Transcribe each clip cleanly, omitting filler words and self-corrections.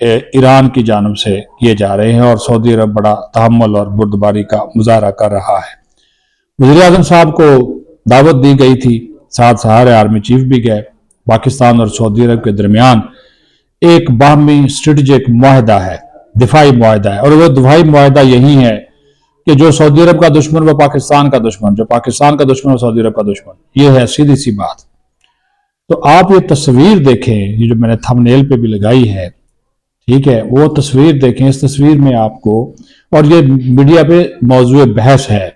ایران کی جانب سے کیے جا رہے ہیں، اور سعودی عرب بڑا تحمل اور بردباری کا مظاہرہ کر رہا ہے۔ وزیر اعظم صاحب کو دعوت دی گئی تھی، ساتھ سہارے آرمی چیف بھی گئے۔ پاکستان اور سعودی عرب کے درمیان ایک باہمی اسٹریٹجک معاہدہ ہے، دفاعی معاہدہ ہے، اور وہ دفاعی معاہدہ یہی ہے کہ جو سعودی عرب کا دشمن وہ پاکستان کا دشمن، جو پاکستان کا دشمن وہ سعودی عرب کا دشمن، یہ ہے سیدھی سی بات۔ تو آپ یہ تصویر دیکھیں، یہ جو میں نے تھم نیل پہ بھی لگائی ہے، ٹھیک ہے، وہ تصویر دیکھیں۔ اس تصویر میں آپ کو، اور یہ میڈیا پہ موضوع بحث ہے،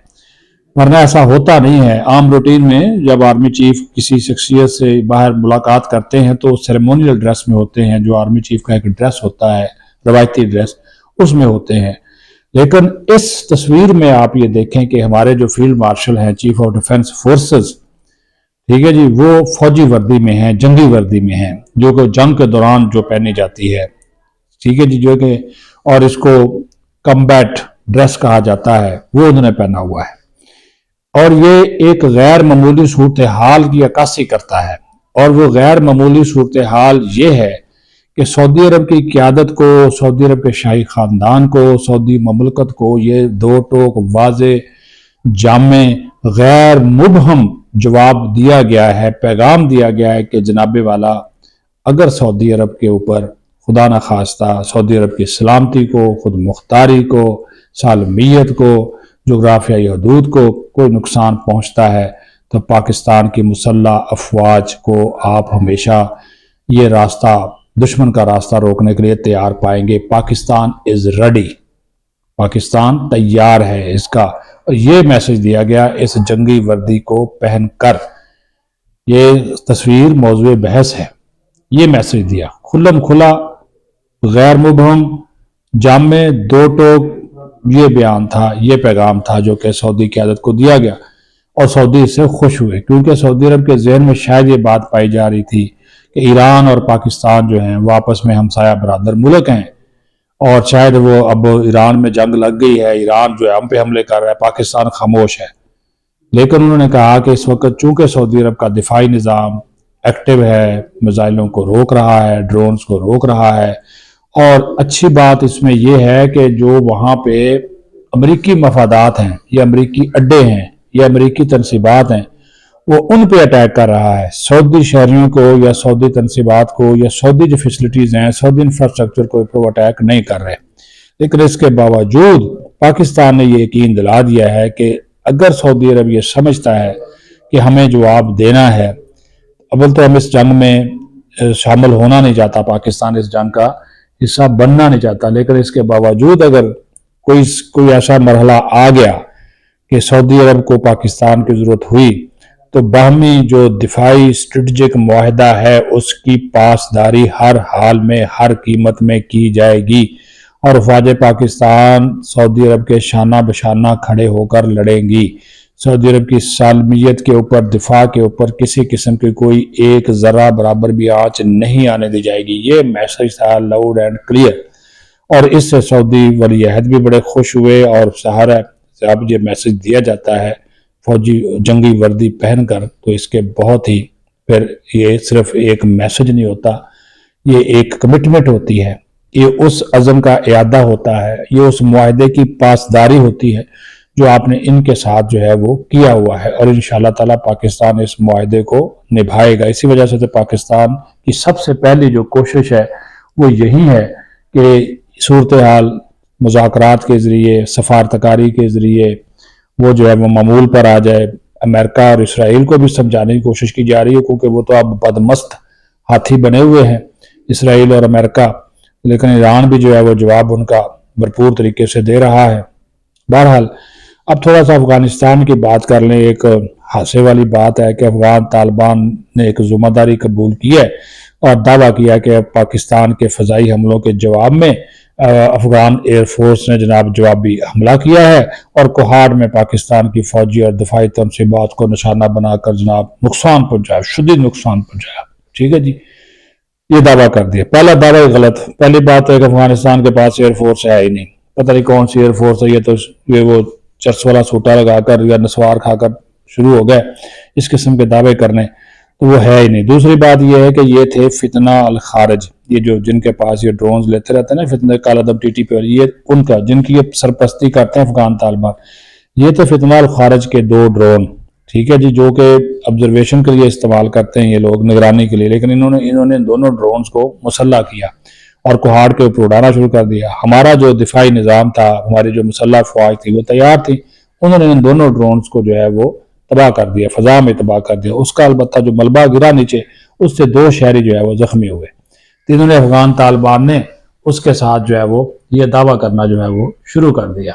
ورنہ ایسا ہوتا نہیں ہے۔ عام روٹین میں جب آرمی چیف کسی شخصیت سے باہر ملاقات کرتے ہیں تو سیریمونیل ڈریس میں ہوتے ہیں، جو آرمی چیف کا ایک ڈریس ہوتا ہے، روایتی ڈریس، اس میں ہوتے ہیں۔ لیکن اس تصویر میں آپ یہ دیکھیں کہ ہمارے جو فیلڈ مارشل ہیں، چیف آف ڈیفنس فورسز، ٹھیک ہے جی، وہ فوجی وردی میں ہیں، جنگی وردی میں ہیں، جو کہ جنگ کے دوران جو پہنی جاتی ہے، ٹھیک ہے جی، جو کہ اور اس کو کمبیٹ ڈریس کہا جاتا ہے، وہ انہوں نے پہنا ہوا ہے۔ اور یہ ایک غیر معمولی صورتحال کی عکاسی کرتا ہے، اور وہ غیر معمولی صورتحال یہ ہے کہ سعودی عرب کی قیادت کو، سعودی عرب کے شاہی خاندان کو، سعودی مملکت کو یہ دو ٹوک واضح، جامع، غیر مبہم جواب دیا گیا ہے، پیغام دیا گیا ہے کہ جناب والا، اگر سعودی عرب کے اوپر خدا نخواستہ سعودی عرب کی سلامتی کو، خود مختاری کو، سالمیت کو، جغرافیائی حدود کو کوئی نقصان پہنچتا ہے تو پاکستان کی مسلح افواج کو آپ ہمیشہ یہ راستہ، دشمن کا راستہ روکنے کے لیے تیار پائیں گے۔ پاکستان از ریڈی، پاکستان تیار ہے اس کا، اور یہ میسج دیا گیا اس جنگی وردی کو پہن کر۔ یہ تصویر موضوع بحث ہے، یہ میسج دیا کھلم کھلا، غیر مبہم، جامع، دو ٹوک، یہ بیان تھا، یہ پیغام تھا جو کہ سعودی قیادت کو دیا گیا، اور سعودی اس سے خوش ہوئے، کیونکہ سعودی عرب کے ذہن میں شاید یہ بات پائی جا رہی تھی کہ ایران اور پاکستان جو ہیں وہ آپس میں ہمسایہ برادر ملک ہیں، اور شاید وہ اب ایران میں جنگ لگ گئی ہے، ایران جو ہے ہم پہ حملے کر رہا ہے، پاکستان خاموش ہے۔ لیکن انہوں نے کہا کہ اس وقت چونکہ سعودی عرب کا دفاعی نظام ایکٹیو ہے، میزائلوں کو روک رہا ہے، ڈرونز کو روک رہا ہے، اور اچھی بات اس میں یہ ہے کہ جو وہاں پہ امریکی مفادات ہیں، یہ امریکی اڈے ہیں، یہ امریکی تنصیبات ہیں، وہ ان پہ اٹیک کر رہا ہے، سعودی شہریوں کو یا سعودی تنصیبات کو یا سعودی جو فیسلٹیز ہیں، سعودی انفراسٹرکچر کو وہ اٹیک نہیں کر رہے۔ لیکن اس کے باوجود پاکستان نے یہ یقین دلا دیا ہے کہ اگر سعودی عرب یہ سمجھتا ہے کہ ہمیں جواب دینا ہے، اول تو ہم اس جنگ میں شامل ہونا نہیں چاہتا، پاکستان اس جنگ کا حصہ بننا نہیں چاہتا، لیکن اس کے باوجود اگر کوئی ایسا مرحلہ آ گیا کہ سعودی عرب کو پاکستان کی ضرورت ہوئی تو باہمی جو دفاعی اسٹریٹجک معاہدہ ہے اس کی پاسداری ہر حال میں، ہر قیمت میں کی جائے گی، اور افواج پاکستان سعودی عرب کے شانہ بشانہ کھڑے ہو کر لڑیں گی۔ سعودی عرب کی سالمیت کے اوپر، دفاع کے اوپر کسی قسم کی کوئی ایک ذرہ برابر بھی آنچ نہیں آنے دی جائے گی۔ یہ میسج تھا لاؤڈ اینڈ کلیئر، اور اس سے سعودی ولی عہد بھی بڑے خوش ہوئے، اور سہارا سے اب یہ میسج دیا جاتا ہے فوجی جنگی وردی پہن کر، تو اس کے بہت ہی پھر یہ صرف ایک میسج نہیں ہوتا، یہ ایک کمٹمنٹ ہوتی ہے، یہ اس عزم کا اعادہ ہوتا ہے، یہ اس معاہدے کی پاسداری ہوتی ہے جو آپ نے ان کے ساتھ جو ہے وہ کیا ہوا ہے، اور انشاءاللہ تعالی پاکستان اس معاہدے کو نبھائے گا۔ اسی وجہ سے تو پاکستان کی سب سے پہلی جو کوشش ہے وہ یہی ہے کہ صورتحال مذاکرات کے ذریعے، سفارتکاری کے ذریعے وہ جو ہے وہ معمول پر آ جائے۔ امریکہ اور اسرائیل کو بھی سمجھانے کی کوشش کی جا رہی ہے، کیونکہ وہ تو اب بدمست ہاتھی بنے ہوئے ہیں، اسرائیل اور امریکہ، لیکن ایران بھی جو ہے وہ جواب ان کا بھرپور طریقے سے دے رہا ہے۔ بہرحال اب تھوڑا سا افغانستان کی بات کر لیں۔ ایک حادثے والی بات ہے کہ افغان طالبان نے ایک ذمہ داری قبول کی ہے اور دعویٰ کیا کہ پاکستان کے فضائی حملوں کے جواب میں افغان ایئر فورس نے جناب جوابی حملہ کیا ہے، اور کوہاڑ میں پاکستان کی فوجی اور دفاعی تنصیبات کو نشانہ بنا کر جناب نقصان پہنچایا، شدید نقصان پہنچایا۔ ٹھیک ہے جی، یہ دعویٰ کر دیا۔ پہلا دعویٰ غلط۔ پہلی بات ہے کہ افغانستان کے پاس ایئر فورس ہے ہی نہیں، پتہ نہیں کون سی ایئر فورس ہے، یہ تو وہ چرس والا سوٹا لگا کر یا نسوار کھا کر شروع ہو گئے اس قسم کے دعوے کرنے۔ تو وہ ہے ہی نہیں۔ دوسری بات یہ ہے کہ یہ تھے فتنہ الخارج، یہ جو جن کے پاس یہ ڈرونز لیتے رہتے ہیں نا، فتنہ کالعدم ٹی ٹی پی، یہ ان کا جن کی یہ سرپرستی کرتے ہیں افغان طالبان، یہ تھے فتنہ الخارج کے 2 ڈرون، ٹھیک ہے جی، جو کہ آبزرویشن کے لیے استعمال کرتے ہیں یہ لوگ، نگرانی کے لیے، لیکن انہوں نے دونوں ڈرونز کو مسلح کیا اور کوہاڑ کے اوپر اڑانا شروع کر دیا۔ ہمارا جو دفاعی نظام تھا، ہماری جو مسلح فوج تھی وہ تیار تھی، انہوں نے ان دونوں ڈرونز کو جو ہے وہ تباہ کر دیا، فضا میں تباہ کر دیا۔ اس کا البتہ جو ملبہ گرا نیچے، اس سے 2 شہری جو ہے وہ زخمی ہوئے۔ تو انہوں نے افغان طالبان نے اس کے ساتھ جو ہے وہ یہ دعویٰ کرنا جو ہے وہ شروع کر دیا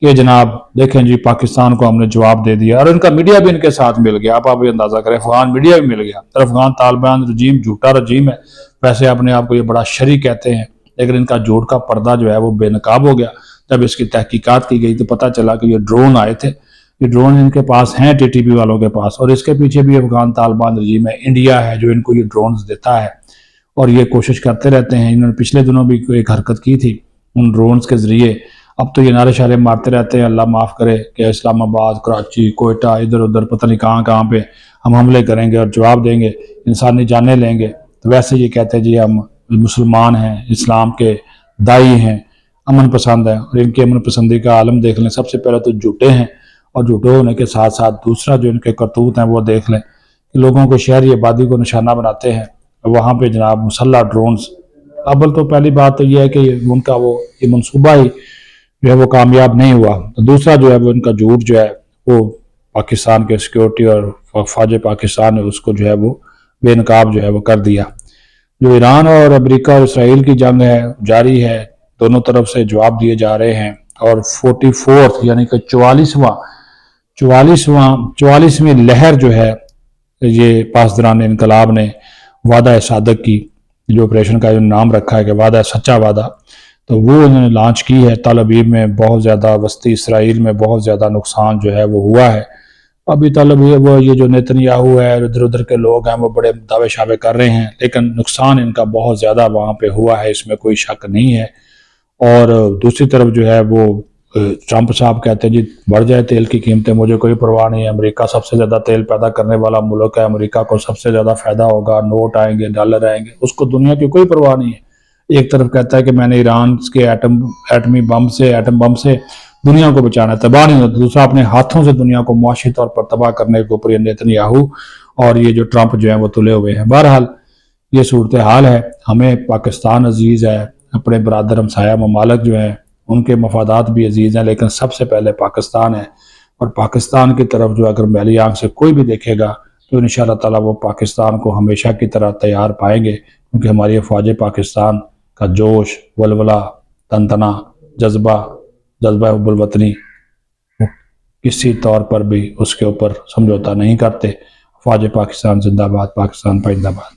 کہ جناب دیکھیں جی پاکستان کو ہم نے جواب دے دیا، اور ان کا میڈیا بھی ان کے ساتھ مل گیا۔ آپ یہ اندازہ کریں، افغان میڈیا بھی مل گیا، اور افغان طالبان رجیم جھوٹا رجیم ہے، ویسے اپنے آپ کو یہ بڑا شرعی کہتے ہیں، لیکن ان کا جھوٹ کا پردہ جو ہے وہ بے نقاب ہو گیا۔ جب اس کی تحقیقات کی گئی تو پتہ چلا کہ یہ ڈرون آئے تھے، یہ ڈرون ان کے پاس ہیں ٹی ٹی پی والوں کے پاس، اور اس کے پیچھے بھی افغان طالبان رجیم ہے، انڈیا ہے جو ان کو یہ ڈرونز دیتا ہے، اور یہ کوشش کرتے رہتے ہیں۔ انہوں نے پچھلے دنوں بھی ایک حرکت کی تھی ان ڈرونز کے ذریعے، اب تو یہ نعرے شعرے مارتے رہتے ہیں اللہ معاف کرے کہ اسلام آباد، کراچی، کوئٹہ، ادھر ادھر پتہ نہیں کہاں پہ ہم حملے کریں گے اور جواب دیں گے، انسانی جانیں لیں گے۔ تو ویسے یہ کہتے ہیں جی ہم مسلمان ہیں، اسلام کے دائی ہیں، امن پسند ہیں، اور ان کی امن پسندی کا عالم دیکھ لیں۔ سب سے پہلے تو جھوٹے ہیں، اور جھوٹے ہونے کے ساتھ ساتھ دوسرا جو ان کے کرتوت ہیں وہ دیکھ لیں کہ لوگوں کو شہری آبادی کو نشانہ بناتے ہیں، وہاں پہ جناب مسلح ڈرونز۔ اول تو پہلی بات تو یہ ہے کہ ان کا یہ منصوبہ ہی جو ہے وہ کامیاب نہیں ہوا۔ دوسرا جو ہے وہ ان کا جھوٹ جو ہے وہ پاکستان کے سیکیورٹی اور فوج پاکستان نے اس کو جو ہے وہ بے نقاب جو ہے وہ کر دیا۔ جو ایران اور امریکہ اور اسرائیل کی جنگ ہے جاری ہے، دونوں طرف سے جواب دیے جا رہے ہیں، اور 44 یعنی کہ 44ویں لہر جو ہے یہ پاسداران انقلاب نے وعدہ صادق کی، جو آپریشن کا جو نام رکھا ہے کہ وعدہ سچا وعدہ، تو وہ انہوں نے لانچ کی ہے۔ تل ابیب میں بہت زیادہ، وسطی اسرائیل میں بہت زیادہ نقصان جو ہے وہ ہوا ہے۔ ابھی تل ابیب یہ جو نیتنیاہو ہے، ادھر ادھر کے لوگ ہیں، وہ بڑے دعوے شعوے کر رہے ہیں، لیکن نقصان ان کا بہت زیادہ وہاں پہ ہوا ہے، اس میں کوئی شک نہیں ہے۔ اور دوسری طرف جو ہے وہ ٹرمپ صاحب کہتے ہیں جی بڑھ جائے تیل کی قیمتیں، مجھے کوئی پرواہ نہیں ہے، امریکہ سب سے زیادہ تیل پیدا کرنے والا ملک ہے، امریکہ کو سب سے زیادہ فائدہ ہوگا، نوٹ آئیں گے، ڈالر آئیں گے، اس کو دنیا کی کوئی پرواہ نہیں ہے۔ ایک طرف کہتا ہے کہ میں نے ایران کے ایٹم بم سے دنیا کو بچانا ہے، تباہ نہیں ہوتا، دوسرا اپنے ہاتھوں سے دنیا کو معاشی طور پر تباہ کرنے کے اوپر یہ نیتنیاہو اور یہ جو ٹرمپ جو ہیں وہ تلے ہوئے ہیں۔ بہرحال یہ صورتحال ہے، ہمیں پاکستان عزیز ہے، اپنے برادر ہمسایہ ممالک جو ہیں ان کے مفادات بھی عزیز ہیں، لیکن سب سے پہلے پاکستان ہے، اور پاکستان کی طرف جو اگر میلی آنکھ سے کوئی بھی دیکھے گا تو انشاءاللہ تعالیٰ وہ پاکستان کو ہمیشہ کی طرح تیار پائیں گے، کیونکہ ہماری فوج پاکستان کا جوش، ولولہ، تنتنا، جذبہ حب الوطنی کسی طور پر بھی اس کے اوپر سمجھوتا نہیں کرتے۔ فوج پاکستان زندہ باد، پاکستان پائندہ باد۔